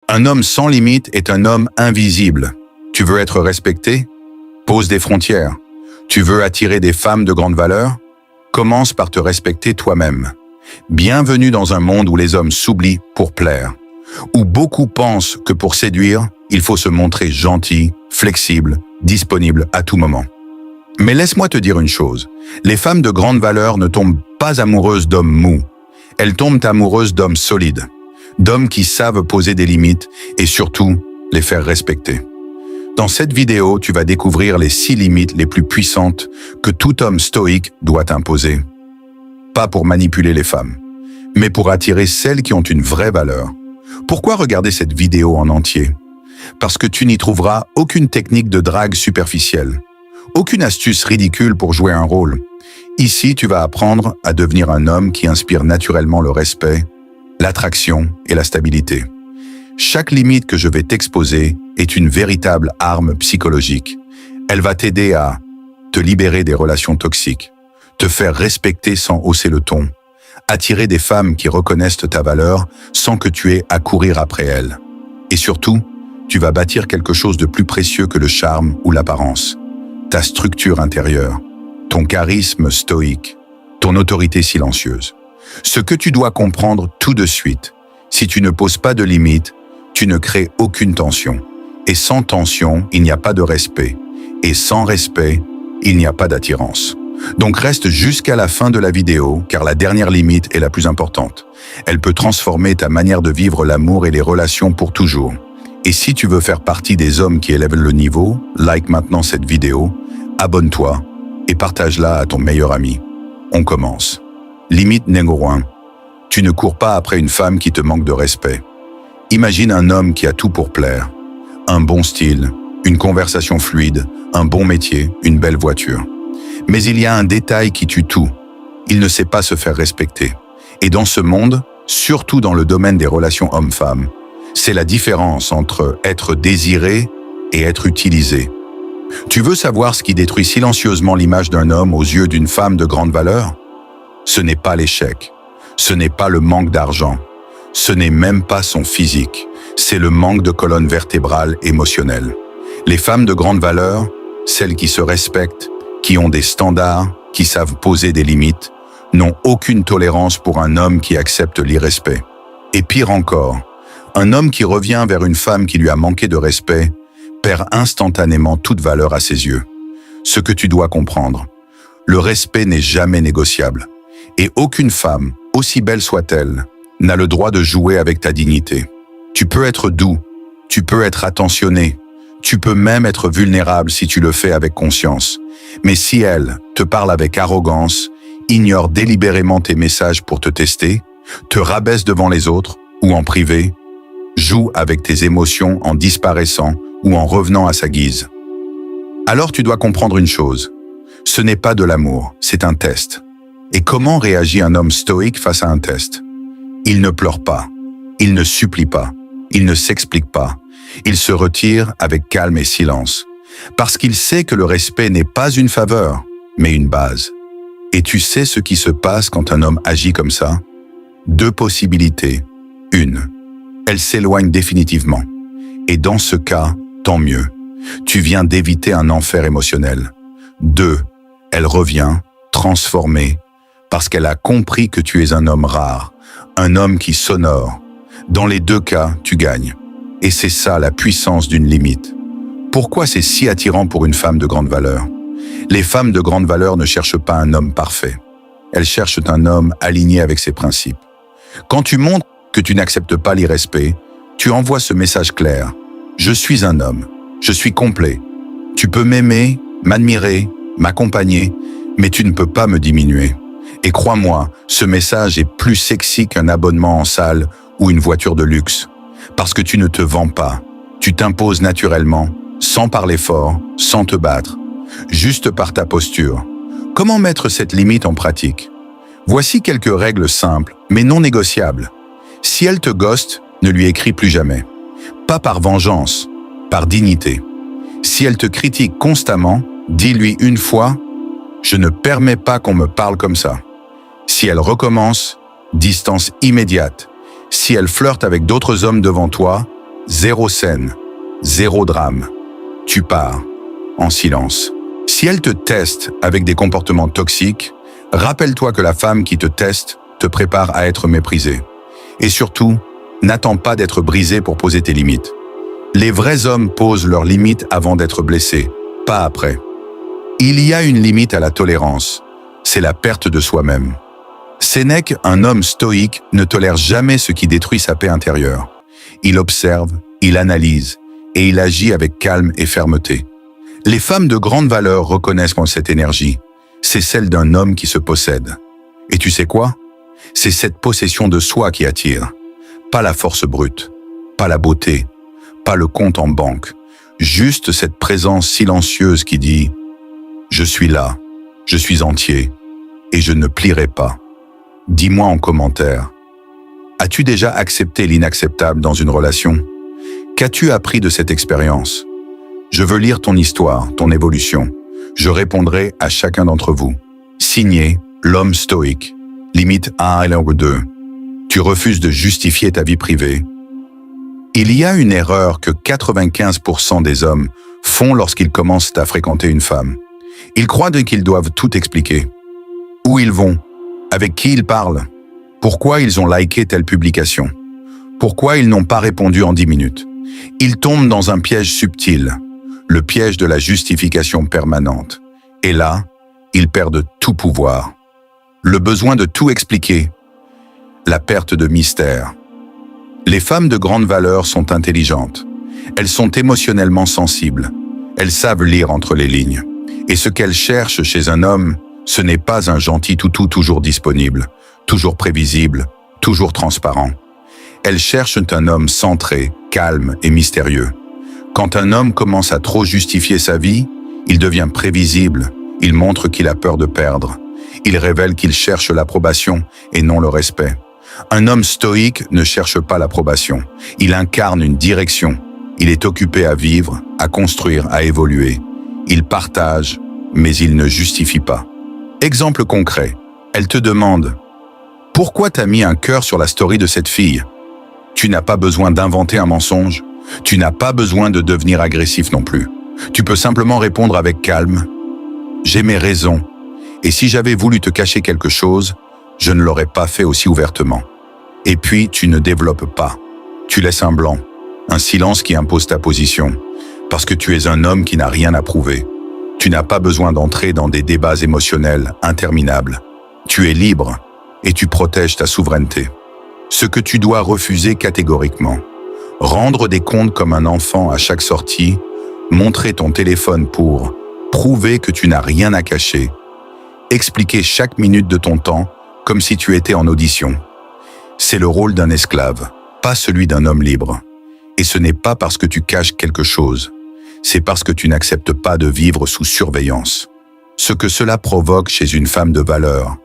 Un homme sans limite est un homme invisible. Tu veux être respecté? Pose des frontières. Tu veux attirer des femmes de grande valeur? Commence par te respecter toi-même. Bienvenue dans un monde où les hommes s'oublient pour plaire, où beaucoup pensent que pour séduire, il faut se montrer gentil, flexible, disponible à tout moment. Mais laisse-moi te dire une chose, les femmes de grande valeur ne tombent pas amoureuses d'hommes mous, elles tombent amoureuses d'hommes solides, d'hommes qui savent poser des limites et surtout les faire respecter. Dans cette vidéo, tu vas découvrir les 6 limites les plus puissantes que tout homme stoïque doit imposer. Pas pour manipuler les femmes, mais pour attirer celles qui ont une vraie valeur. Pourquoi regarder cette vidéo en entier? Parce que tu n'y trouveras aucune technique de drague superficielle, aucune astuce ridicule pour jouer un rôle. Ici, tu vas apprendre à devenir un homme qui inspire naturellement le respect, l'attraction et la stabilité. Chaque limite que je vais t'exposer est une véritable arme psychologique. Elle va t'aider à te libérer des relations toxiques, te faire respecter sans hausser le ton, attirer des femmes qui reconnaissent ta valeur sans que tu aies à courir après elles. Et surtout, tu vas bâtir quelque chose de plus précieux que le charme ou l'apparence. Ta structure intérieure, ton charisme stoïque, ton autorité silencieuse. Ce que tu dois comprendre tout de suite, si tu ne poses pas de limites, tu ne crées aucune tension. Et sans tension, il n'y a pas de respect. Et sans respect, il n'y a pas d'attirance. Donc reste jusqu'à la fin de la vidéo, car la dernière limite est la plus importante. Elle peut transformer ta manière de vivre l'amour et les relations pour toujours. Et si tu veux faire partie des hommes qui élèvent le niveau, like maintenant cette vidéo, abonne-toi et partage-la à ton meilleur ami. On commence. Limite numéro 1. Tu ne cours pas après une femme qui te manque de respect. Imagine un homme qui a tout pour plaire. Un bon style, une conversation fluide, un bon métier, une belle voiture. Mais il y a un détail qui tue tout. Il ne sait pas se faire respecter. Et dans ce monde, surtout dans le domaine des relations hommes-femmes, c'est la différence entre être désiré et être utilisé. Tu veux savoir ce qui détruit silencieusement l'image d'un homme aux yeux d'une femme de grande valeur? Ce n'est pas l'échec, ce n'est pas le manque d'argent, ce n'est même pas son physique, c'est le manque de colonne vertébrale émotionnelle. Les femmes de grande valeur, celles qui se respectent, qui ont des standards, qui savent poser des limites, n'ont aucune tolérance pour un homme qui accepte l'irrespect. Et pire encore, un homme qui revient vers une femme qui lui a manqué de respect perd instantanément toute valeur à ses yeux. Ce que tu dois comprendre, le respect n'est jamais négociable. Et aucune femme, aussi belle soit-elle, n'a le droit de jouer avec ta dignité. Tu peux être doux, tu peux être attentionné, tu peux même être vulnérable si tu le fais avec conscience. Mais si elle te parle avec arrogance, ignore délibérément tes messages pour te tester, te rabaisse devant les autres ou en privé, joue avec tes émotions en disparaissant ou en revenant à sa guise. Alors tu dois comprendre une chose, ce n'est pas de l'amour, c'est un test. Et comment réagit un homme stoïque face à un test? Il ne pleure pas, il ne supplie pas, il ne s'explique pas, il se retire avec calme et silence, parce qu'il sait que le respect n'est pas une faveur, mais une base. Et tu sais ce qui se passe quand un homme agit comme ça? 2 possibilités. 1. Elle s'éloigne définitivement. Et dans ce cas, tant mieux. Tu viens d'éviter un enfer émotionnel. 2. Elle revient, transformée, parce qu'elle a compris que tu es un homme rare, un homme qui s'honore. Dans les 2 cas, tu gagnes. Et c'est ça la puissance d'une limite. Pourquoi c'est si attirant pour une femme de grande valeur? Les femmes de grande valeur ne cherchent pas un homme parfait. Elles cherchent un homme aligné avec ses principes. Quand tu montres que tu n'acceptes pas l'irrespect, tu envoies ce message clair. Je suis un homme, je suis complet. Tu peux m'aimer, m'admirer, m'accompagner, mais tu ne peux pas me diminuer. Et crois-moi, ce message est plus sexy qu'un abonnement en salle ou une voiture de luxe. Parce que tu ne te vends pas, tu t'imposes naturellement, sans parler fort, sans te battre, juste par ta posture. Comment mettre cette limite en pratique? Voici quelques règles simples, mais non négociables. Si elle te ghoste, ne lui écris plus jamais. Pas par vengeance, par dignité. Si elle te critique constamment, dis-lui une fois « Je ne permets pas qu'on me parle comme ça ». Si elle recommence, distance immédiate. Si elle flirte avec d'autres hommes devant toi, Zéro scène, zéro drame. Tu pars, en silence. Si elle te teste avec des comportements toxiques, rappelle-toi que la femme qui te teste te prépare à être méprisée. Et surtout, n'attends pas d'être brisé pour poser tes limites. Les vrais hommes posent leurs limites avant d'être blessés, pas après. Il y a une limite à la tolérance, c'est la perte de soi-même. Sénèque, un homme stoïque, ne tolère jamais ce qui détruit sa paix intérieure. Il observe, il analyse, et il agit avec calme et fermeté. Les femmes de grande valeur reconnaissent qu'en cette énergie, c'est celle d'un homme qui se possède. Et tu sais quoi? C'est cette possession de soi qui attire. Pas la force brute, pas la beauté, pas le compte en banque. Juste cette présence silencieuse qui dit « Je suis là, je suis entier, et je ne plierai pas ». Dis-moi en commentaire, as-tu déjà accepté l'inacceptable dans une relation? Qu'as-tu appris de cette expérience? Je veux lire ton histoire, ton évolution. Je répondrai à chacun d'entre vous. Signé, l'homme stoïque. Limite 1 et 2. Tu refuses de justifier ta vie privée. Il y a une erreur que 95% des hommes font lorsqu'ils commencent à fréquenter une femme. Ils croient qu'ils doivent tout expliquer. Où ils vont? Avec qui ils parlent? Pourquoi ils ont liké telle publication? Pourquoi ils n'ont pas répondu en 10 minutes? Ils tombent dans un piège subtil, le piège de la justification permanente. Et là, ils perdent tout pouvoir. Le besoin de tout expliquer, la perte de mystère. Les femmes de grande valeur sont intelligentes. Elles sont émotionnellement sensibles. Elles savent lire entre les lignes. Et ce qu'elles cherchent chez un homme, ce n'est pas un gentil toutou toujours disponible, toujours prévisible, toujours transparent. Elles cherchent un homme centré, calme et mystérieux. Quand un homme commence à trop justifier sa vie, il devient prévisible, il montre qu'il a peur de perdre. Il révèle qu'il cherche l'approbation et non le respect. Un homme stoïque ne cherche pas l'approbation. Il incarne une direction. Il est occupé à vivre, à construire, à évoluer. Il partage, mais il ne justifie pas. Exemple concret. Elle te demande « Pourquoi t'as mis un cœur sur la story de cette fille ?» Tu n'as pas besoin d'inventer un mensonge. Tu n'as pas besoin de devenir agressif non plus. Tu peux simplement répondre avec calme « J'ai mes raisons. Et si j'avais voulu te cacher quelque chose, je ne l'aurais pas fait aussi ouvertement. » Et puis, tu ne développes pas. Tu laisses un blanc, un silence qui impose ta position, parce que tu es un homme qui n'a rien à prouver. Tu n'as pas besoin d'entrer dans des débats émotionnels interminables. Tu es libre et tu protèges ta souveraineté. Ce que tu dois refuser catégoriquement. Rendre des comptes comme un enfant à chaque sortie, montrer ton téléphone pour prouver que tu n'as rien à cacher, expliquer chaque minute de ton temps comme si tu étais en audition. C'est le rôle d'un esclave, pas celui d'un homme libre. Et ce n'est pas parce que tu caches quelque chose, c'est parce que tu n'acceptes pas de vivre sous surveillance. Ce que cela provoque chez une femme de valeur.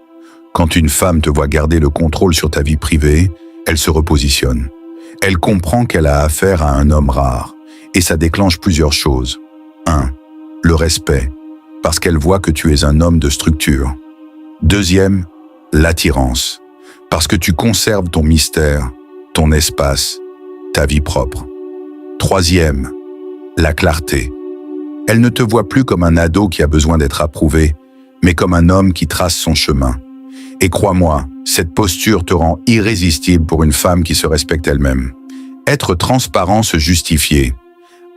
Quand une femme te voit garder le contrôle sur ta vie privée, elle se repositionne. Elle comprend qu'elle a affaire à un homme rare, et ça déclenche plusieurs choses. 1. Le respect, parce qu'elle voit que tu es un homme de structure. 2, l'attirance, parce que tu conserves ton mystère, ton espace, ta vie propre. 3, la clarté. Elle ne te voit plus comme un ado qui a besoin d'être approuvé, mais comme un homme qui trace son chemin. Et crois-moi, cette posture te rend irrésistible pour une femme qui se respecte elle-même. Être transparent, se justifier.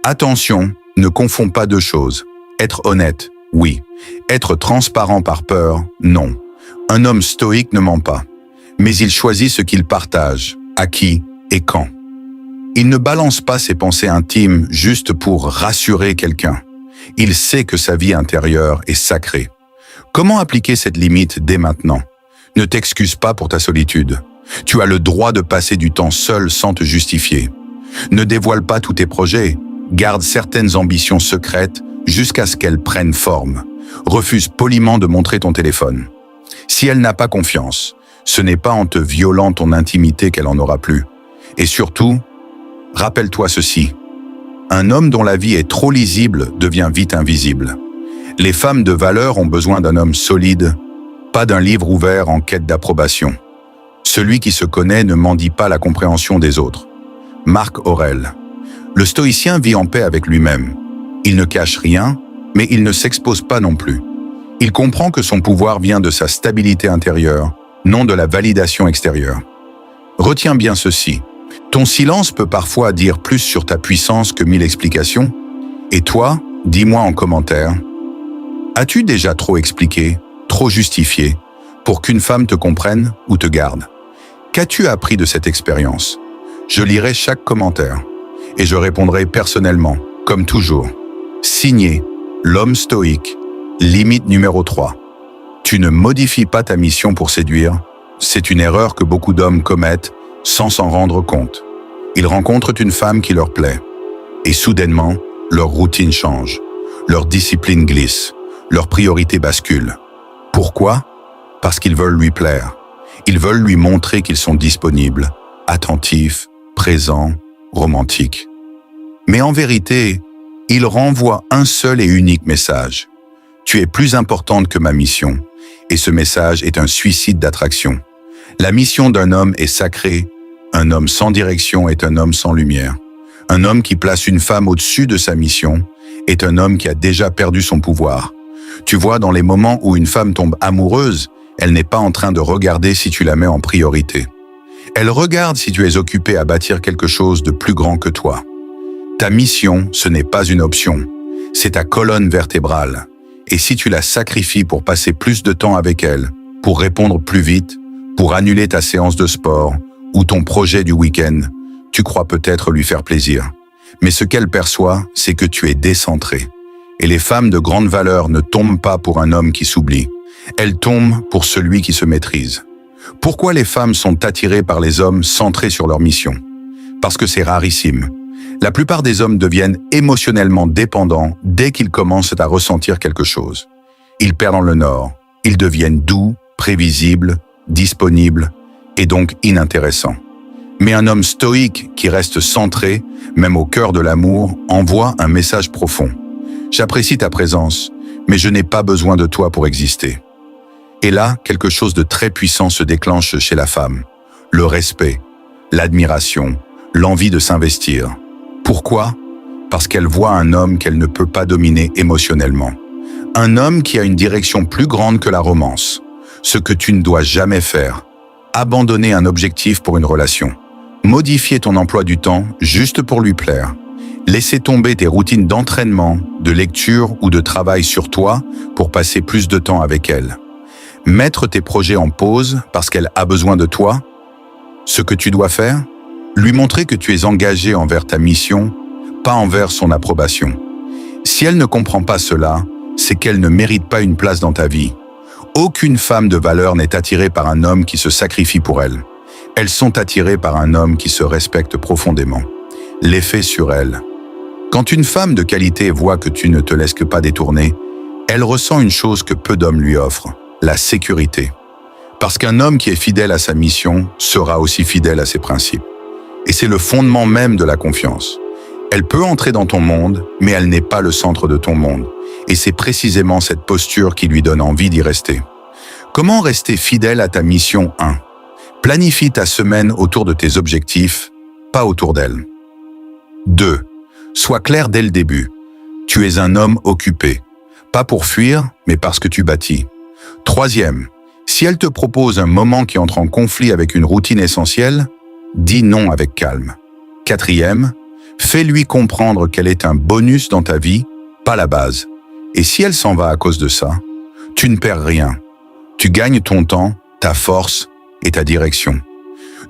Attention, ne confonds pas deux choses. Être honnête, oui. Être transparent par peur, non. Un homme stoïque ne ment pas. Mais il choisit ce qu'il partage, à qui et quand. Il ne balance pas ses pensées intimes juste pour rassurer quelqu'un. Il sait que sa vie intérieure est sacrée. Comment appliquer cette limite dès maintenant? Ne t'excuse pas pour ta solitude. Tu as le droit de passer du temps seul sans te justifier. Ne dévoile pas tous tes projets. Garde certaines ambitions secrètes jusqu'à ce qu'elles prennent forme. Refuse poliment de montrer ton téléphone. Si elle n'a pas confiance, ce n'est pas en te violant ton intimité qu'elle en aura plus. Et surtout, rappelle-toi ceci. Un homme dont la vie est trop lisible devient vite invisible. Les femmes de valeur ont besoin d'un homme solide, pas d'un livre ouvert en quête d'approbation. Celui qui se connaît ne mendie pas la compréhension des autres. Marc Aurèle. Le stoïcien vit en paix avec lui-même. Il ne cache rien, mais il ne s'expose pas non plus. Il comprend que son pouvoir vient de sa stabilité intérieure, non de la validation extérieure. Retiens bien ceci. Ton silence peut parfois dire plus sur ta puissance que 1000 explications. Et toi, dis-moi en commentaire, as-tu déjà trop expliqué, trop justifié, pour qu'une femme te comprenne ou te garde? Qu'as-tu appris de cette expérience? Je lirai chaque commentaire et je répondrai personnellement, comme toujours. Signé, l'homme stoïque, limite numéro 3. Tu ne modifies pas ta mission pour séduire. C'est une erreur que beaucoup d'hommes commettent sans s'en rendre compte. Ils rencontrent une femme qui leur plaît. Et soudainement, leur routine change. Leur discipline glisse. Leurs priorités basculent. Pourquoi? Parce qu'ils veulent lui plaire. Ils veulent lui montrer qu'ils sont disponibles, attentifs, présents, romantiques. Mais en vérité, ils renvoient un seul et unique message. Tu es plus importante que ma mission. Et ce message est un suicide d'attraction. La mission d'un homme est sacrée. Un homme sans direction est un homme sans lumière. Un homme qui place une femme au-dessus de sa mission est un homme qui a déjà perdu son pouvoir. Tu vois, dans les moments où une femme tombe amoureuse, elle n'est pas en train de regarder si tu la mets en priorité. Elle regarde si tu es occupé à bâtir quelque chose de plus grand que toi. Ta mission, ce n'est pas une option. C'est ta colonne vertébrale. Et si tu la sacrifies pour passer plus de temps avec elle, pour répondre plus vite, pour annuler ta séance de sport ou ton projet du week-end, tu crois peut-être lui faire plaisir. Mais ce qu'elle perçoit, c'est que tu es décentré. Et les femmes de grande valeur ne tombent pas pour un homme qui s'oublie. Elles tombent pour celui qui se maîtrise. Pourquoi les femmes sont attirées par les hommes centrés sur leur mission? Parce que c'est rarissime. La plupart des hommes deviennent émotionnellement dépendants dès qu'ils commencent à ressentir quelque chose. Ils perdent le nord. Ils deviennent doux, prévisibles, disponibles et donc inintéressants. Mais un homme stoïque qui reste centré, même au cœur de l'amour, envoie un message profond. J'apprécie ta présence, mais je n'ai pas besoin de toi pour exister. Et là, quelque chose de très puissant se déclenche chez la femme. Le respect, l'admiration, l'envie de s'investir. Pourquoi? Parce qu'elle voit un homme qu'elle ne peut pas dominer émotionnellement. Un homme qui a une direction plus grande que la romance. Ce que tu ne dois jamais faire. Abandonner un objectif pour une relation. Modifier ton emploi du temps juste pour lui plaire. Laisser tomber tes routines d'entraînement, de lecture ou de travail sur toi pour passer plus de temps avec elle. Mettre tes projets en pause parce qu'elle a besoin de toi. Ce que tu dois faire, lui montrer que tu es engagé envers ta mission, pas envers son approbation. Si elle ne comprend pas cela, c'est qu'elle ne mérite pas une place dans ta vie. Aucune femme de valeur n'est attirée par un homme qui se sacrifie pour elle. Elles sont attirées par un homme qui se respecte profondément. L'effet sur elle. Quand une femme de qualité voit que tu ne te laisses pas détourner, elle ressent une chose que peu d'hommes lui offrent, la sécurité. Parce qu'un homme qui est fidèle à sa mission sera aussi fidèle à ses principes. Et c'est le fondement même de la confiance. Elle peut entrer dans ton monde, mais elle n'est pas le centre de ton monde. Et c'est précisément cette posture qui lui donne envie d'y rester. Comment rester fidèle à ta mission 1? Planifie ta semaine autour de tes objectifs, pas autour d'elle. 2. Sois clair dès le début. Tu es un homme occupé. Pas pour fuir, mais parce que tu bâtis. 3e. Si elle te propose un moment qui entre en conflit avec une routine essentielle, dis non avec calme. 4e. Fais-lui comprendre qu'elle est un bonus dans ta vie, pas la base. Et si elle s'en va à cause de ça, tu ne perds rien. Tu gagnes ton temps, ta force et ta direction.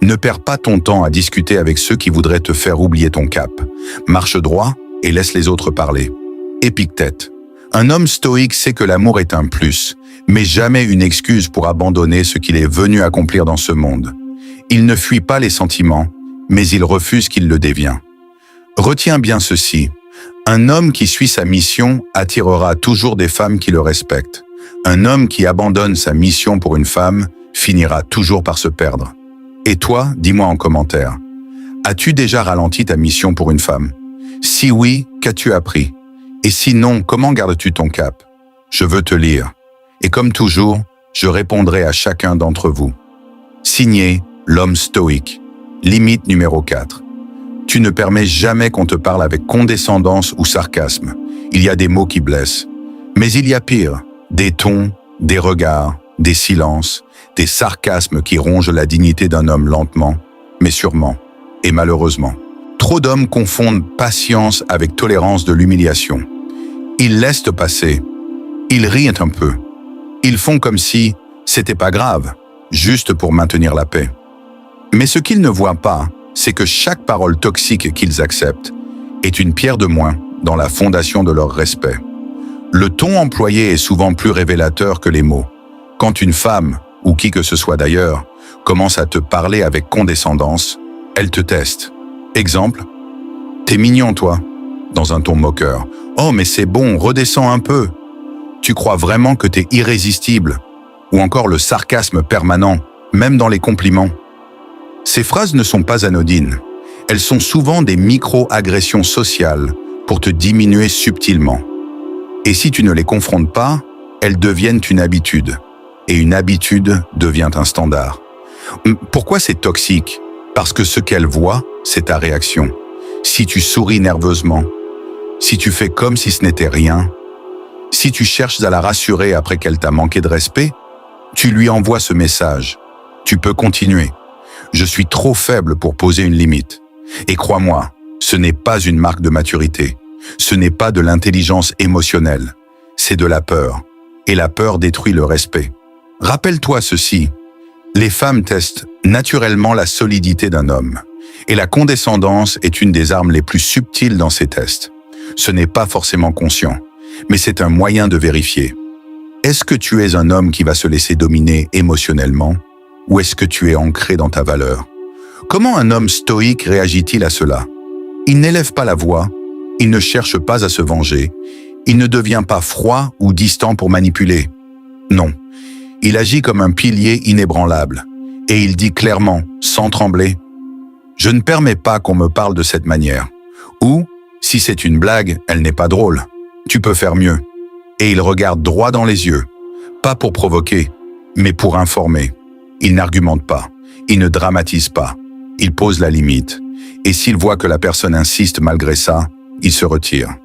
Ne perds pas ton temps à discuter avec ceux qui voudraient te faire oublier ton cap. Marche droit et laisse les autres parler. Épictète. Un homme stoïque sait que l'amour est un plus, mais jamais une excuse pour abandonner ce qu'il est venu accomplir dans ce monde. Il ne fuit pas les sentiments, mais il refuse qu'il le dévient. Retiens bien ceci. Un homme qui suit sa mission attirera toujours des femmes qui le respectent. Un homme qui abandonne sa mission pour une femme finira toujours par se perdre. Et toi, dis-moi en commentaire. As-tu déjà ralenti ta mission pour une femme? Si oui, qu'as-tu appris? Et sinon, comment gardes-tu ton cap? Je veux te lire. Et comme toujours, je répondrai à chacun d'entre vous. Signé, l'homme stoïque. Limite numéro 4. Tu ne permets jamais qu'on te parle avec condescendance ou sarcasme. Il y a des mots qui blessent. Mais il y a pire, des tons, des regards, des silences, des sarcasmes qui rongent la dignité d'un homme lentement, mais sûrement, et malheureusement. Trop d'hommes confondent patience avec tolérance de l'humiliation. Ils laissent te passer. Ils rient un peu. Ils font comme si c'était pas grave, juste pour maintenir la paix. Mais ce qu'ils ne voient pas, c'est que chaque parole toxique qu'ils acceptent est une pierre de moins dans la fondation de leur respect. Le ton employé est souvent plus révélateur que les mots. Quand une femme, ou qui que ce soit d'ailleurs, commence à te parler avec condescendance, elle te teste. Exemple, « T'es mignon, toi », dans un ton moqueur. « Oh, mais c'est bon, redescends un peu. » Tu crois vraiment que t'es irrésistible. Ou encore le sarcasme permanent, même dans les compliments. Ces phrases ne sont pas anodines. Elles sont souvent des micro-agressions sociales pour te diminuer subtilement. Et si tu ne les confrontes pas, elles deviennent une habitude. Et une habitude devient un standard. Pourquoi c'est toxique? Parce que ce qu'elle voit, c'est ta réaction. Si tu souris nerveusement, si tu fais comme si ce n'était rien, si tu cherches à la rassurer après qu'elle t'a manqué de respect, tu lui envoies ce message. Tu peux continuer. Je suis trop faible pour poser une limite. Et crois-moi, ce n'est pas une marque de maturité. Ce n'est pas de l'intelligence émotionnelle. C'est de la peur. Et la peur détruit le respect. Rappelle-toi ceci. Les femmes testent naturellement la solidité d'un homme. Et la condescendance est une des armes les plus subtiles dans ces tests. Ce n'est pas forcément conscient, mais c'est un moyen de vérifier. Est-ce que tu es un homme qui va se laisser dominer émotionnellement, ou est-ce que tu es ancré dans ta valeur? Comment un homme stoïque réagit-il à cela? Il n'élève pas la voix, il ne cherche pas à se venger, il ne devient pas froid ou distant pour manipuler. Non, il agit comme un pilier inébranlable, et il dit clairement, sans trembler, « Je ne permets pas qu'on me parle de cette manière. » Ou, si c'est une blague, elle n'est pas drôle. Tu peux faire mieux. Et il regarde droit dans les yeux, pas pour provoquer, mais pour informer. Il n'argumente pas, il ne dramatise pas, il pose la limite. Et s'il voit que la personne insiste malgré ça, il se retire.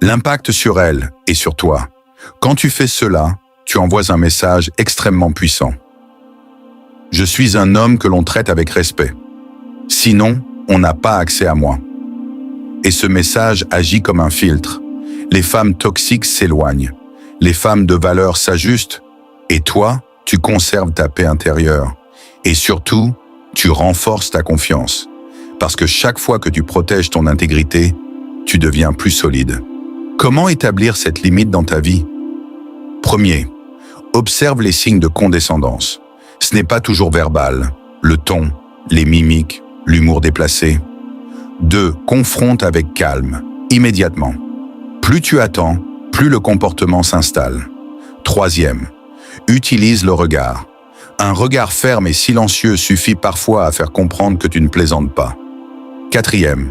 L'impact sur elle et sur toi. Quand tu fais cela, tu envoies un message extrêmement puissant. Je suis un homme que l'on traite avec respect. Sinon, on n'a pas accès à moi. Et ce message agit comme un filtre. Les femmes toxiques s'éloignent. Les femmes de valeur s'ajustent. Et toi, tu conserves ta paix intérieure. Et surtout, tu renforces ta confiance. Parce que chaque fois que tu protèges ton intégrité, tu deviens plus solide. Comment établir cette limite dans ta vie? Premier, observe les signes de condescendance. Ce n'est pas toujours verbal. Le ton, les mimiques, l'humour déplacé. 2. Confronte avec calme, immédiatement. Plus tu attends, plus le comportement s'installe. 3e, utilise le regard. Un regard ferme et silencieux suffit parfois à faire comprendre que tu ne plaisantes pas. 4e,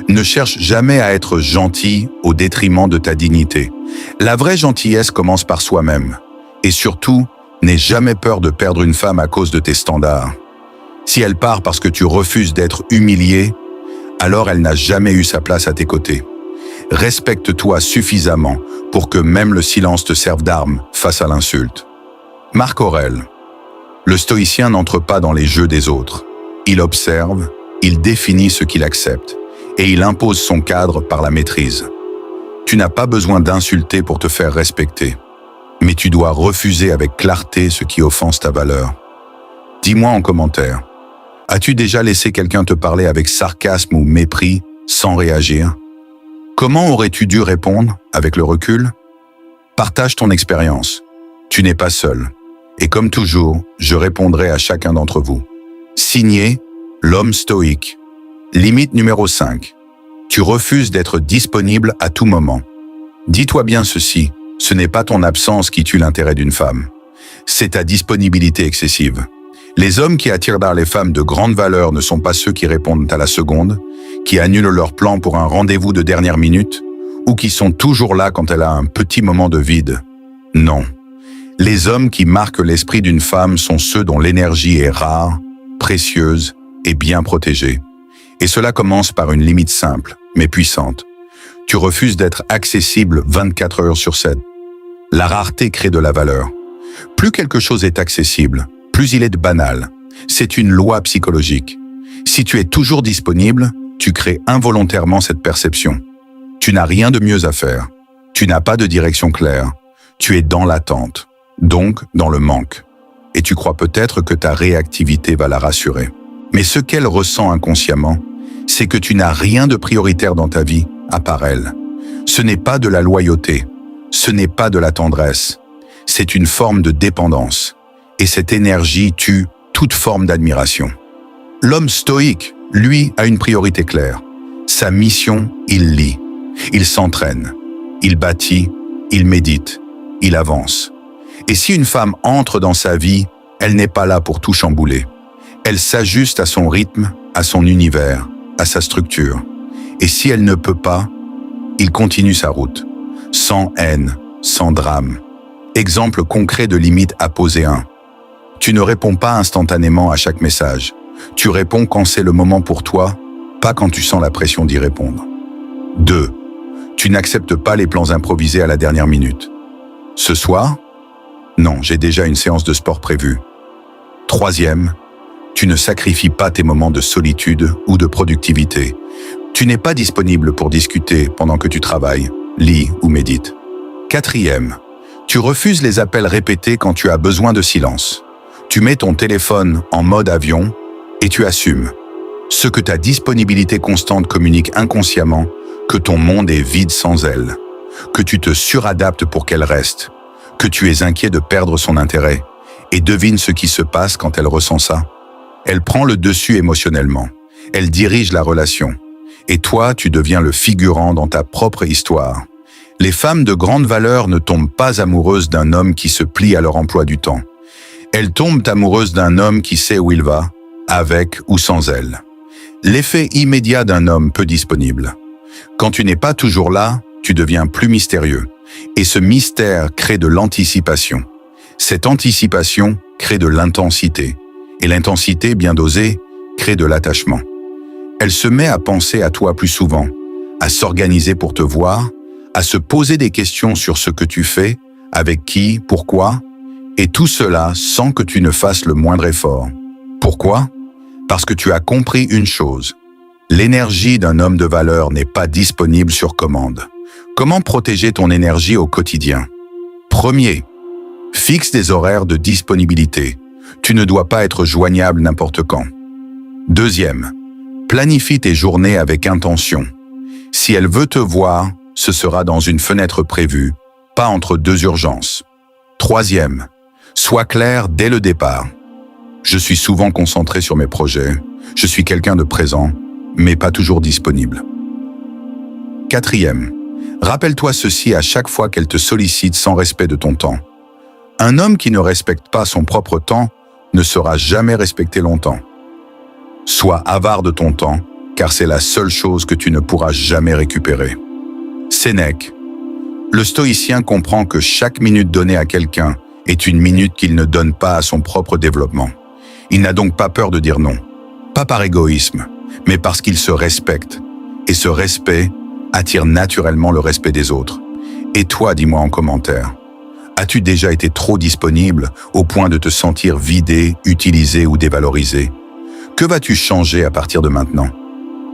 ne cherche jamais à être gentil au détriment de ta dignité. La vraie gentillesse commence par soi-même. Et surtout, n'aie jamais peur de perdre une femme à cause de tes standards. Si elle part parce que tu refuses d'être humilié, alors elle n'a jamais eu sa place à tes côtés. Respecte-toi suffisamment pour que même le silence te serve d'arme face à l'insulte. Marc Aurèle. Le stoïcien n'entre pas dans les jeux des autres. Il observe, il définit ce qu'il accepte, et il impose son cadre par la maîtrise. Tu n'as pas besoin d'insulter pour te faire respecter, mais tu dois refuser avec clarté ce qui offense ta valeur. Dis-moi en commentaire, as-tu déjà laissé quelqu'un te parler avec sarcasme ou mépris sans réagir? Comment aurais-tu dû répondre avec le recul? Partage ton expérience. Tu n'es pas seul. Et comme toujours, je répondrai à chacun d'entre vous. Signé, l'homme stoïque. Limite numéro 5. Tu refuses d'être disponible à tout moment. Dis-toi bien ceci, ce n'est pas ton absence qui tue l'intérêt d'une femme. C'est ta disponibilité excessive. Les hommes qui attirent vers les femmes de grande valeur ne sont pas ceux qui répondent à la seconde, qui annulent leur plan pour un rendez-vous de dernière minute, ou qui sont toujours là quand elle a un petit moment de vide. Non. Les hommes qui marquent l'esprit d'une femme sont ceux dont l'énergie est rare, précieuse et bien protégée. Et cela commence par une limite simple, mais puissante. Tu refuses d'être accessible 24 heures sur 7. La rareté crée de la valeur. Plus quelque chose est accessible, plus il est banal. C'est une loi psychologique. Si tu es toujours disponible, tu crées involontairement cette perception. Tu n'as rien de mieux à faire. Tu n'as pas de direction claire. Tu es dans l'attente, donc dans le manque. Et tu crois peut-être que ta réactivité va la rassurer. Mais ce qu'elle ressent inconsciemment, c'est que tu n'as rien de prioritaire dans ta vie à part elle. Ce n'est pas de la loyauté, ce n'est pas de la tendresse, c'est une forme de dépendance. Et cette énergie tue toute forme d'admiration. L'homme stoïque, lui, a une priorité claire. Sa mission, il lit, il s'entraîne, il bâtit, il médite, il avance. Et si une femme entre dans sa vie, elle n'est pas là pour tout chambouler. Elle s'ajuste à son rythme, à son univers, à sa structure. Et si elle ne peut pas, il continue sa route, sans haine, sans drame. Exemple concret de limite à poser 1. Tu ne réponds pas instantanément à chaque message. Tu réponds quand c'est le moment pour toi, pas quand tu sens la pression d'y répondre. 2. Tu n'acceptes pas les plans improvisés à la dernière minute. Ce soir? Non, j'ai déjà une séance de sport prévue. 3e, tu ne sacrifies pas tes moments de solitude ou de productivité. Tu n'es pas disponible pour discuter pendant que tu travailles, lis ou médites. 4e, tu refuses les appels répétés quand tu as besoin de silence. Tu mets ton téléphone en mode avion et tu assumes. Ce que ta disponibilité constante communique inconsciemment, que ton monde est vide sans elle, que tu te suradaptes pour qu'elle reste, que tu es inquiet de perdre son intérêt. Et devine ce qui se passe quand elle ressent ça. Elle prend le dessus émotionnellement. Elle dirige la relation. Et toi, tu deviens le figurant dans ta propre histoire. Les femmes de grande valeur ne tombent pas amoureuses d'un homme qui se plie à leur emploi du temps. Elles tombent amoureuses d'un homme qui sait où il va, avec ou sans elle. L'effet immédiat d'un homme peu disponible. Quand tu n'es pas toujours là, tu deviens plus mystérieux. Et ce mystère crée de l'anticipation. Cette anticipation crée de l'intensité. Et l'intensité bien dosée crée de l'attachement. Elle se met à penser à toi plus souvent, à s'organiser pour te voir, à se poser des questions sur ce que tu fais, avec qui, pourquoi, et tout cela sans que tu ne fasses le moindre effort. Pourquoi? Parce que tu as compris une chose. L'énergie d'un homme de valeur n'est pas disponible sur commande. Comment protéger ton énergie au quotidien? 1er, fixe des horaires de disponibilité. Tu ne dois pas être joignable n'importe quand. 2e, planifie tes journées avec intention. Si elle veut te voir, ce sera dans une fenêtre prévue, pas entre 2 urgences. 3e, sois clair dès le départ. Je suis souvent concentré sur mes projets. Je suis quelqu'un de présent, mais pas toujours disponible. 4e, rappelle-toi ceci à chaque fois qu'elle te sollicite sans respect de ton temps. Un homme qui ne respecte pas son propre temps ne sera jamais respecté longtemps. Sois avare de ton temps, car c'est la seule chose que tu ne pourras jamais récupérer. Sénèque. Le stoïcien comprend que chaque minute donnée à quelqu'un est une minute qu'il ne donne pas à son propre développement. Il n'a donc pas peur de dire non. Pas par égoïsme, mais parce qu'il se respecte. Et ce respect attire naturellement le respect des autres. Et toi, dis-moi en commentaire, as-tu déjà été trop disponible au point de te sentir vidé, utilisé ou dévalorisé? Que vas-tu changer à partir de maintenant?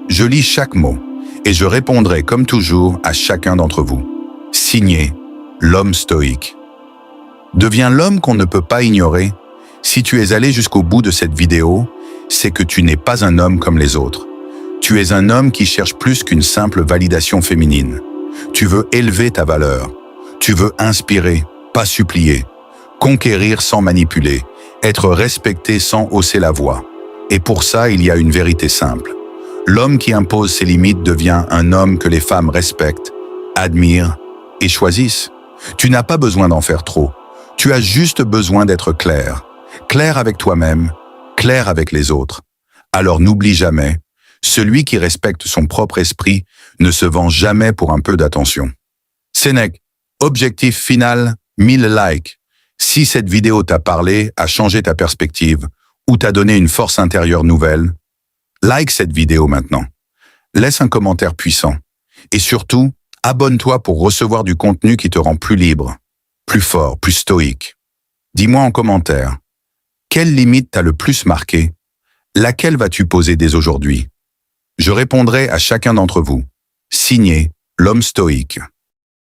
Je lis chaque mot et je répondrai comme toujours à chacun d'entre vous. Signé, l'homme stoïque. Deviens l'homme qu'on ne peut pas ignorer. Si tu es allé jusqu'au bout de cette vidéo, c'est que tu n'es pas un homme comme les autres. Tu es un homme qui cherche plus qu'une simple validation féminine. Tu veux élever ta valeur. Tu veux inspirer, pas supplier. Conquérir sans manipuler. Être respecté sans hausser la voix. Et pour ça, il y a une vérité simple. L'homme qui impose ses limites devient un homme que les femmes respectent, admirent et choisissent. Tu n'as pas besoin d'en faire trop. Tu as juste besoin d'être clair. Clair avec toi-même, clair avec les autres. Alors n'oublie jamais, celui qui respecte son propre esprit ne se vend jamais pour un peu d'attention. Sénèque, objectif final, 1000 likes. Si cette vidéo t'a parlé, a changé ta perspective, ou t'a donné une force intérieure nouvelle, Like cette vidéo maintenant. Laisse un commentaire puissant. Et surtout, abonne-toi pour recevoir du contenu qui te rend plus libre, plus fort, plus stoïque. Dis-moi en commentaire, quelle limite t'a le plus marqué? Laquelle vas-tu poser dès aujourd'hui? Je répondrai à chacun d'entre vous. Signé, l'homme stoïque.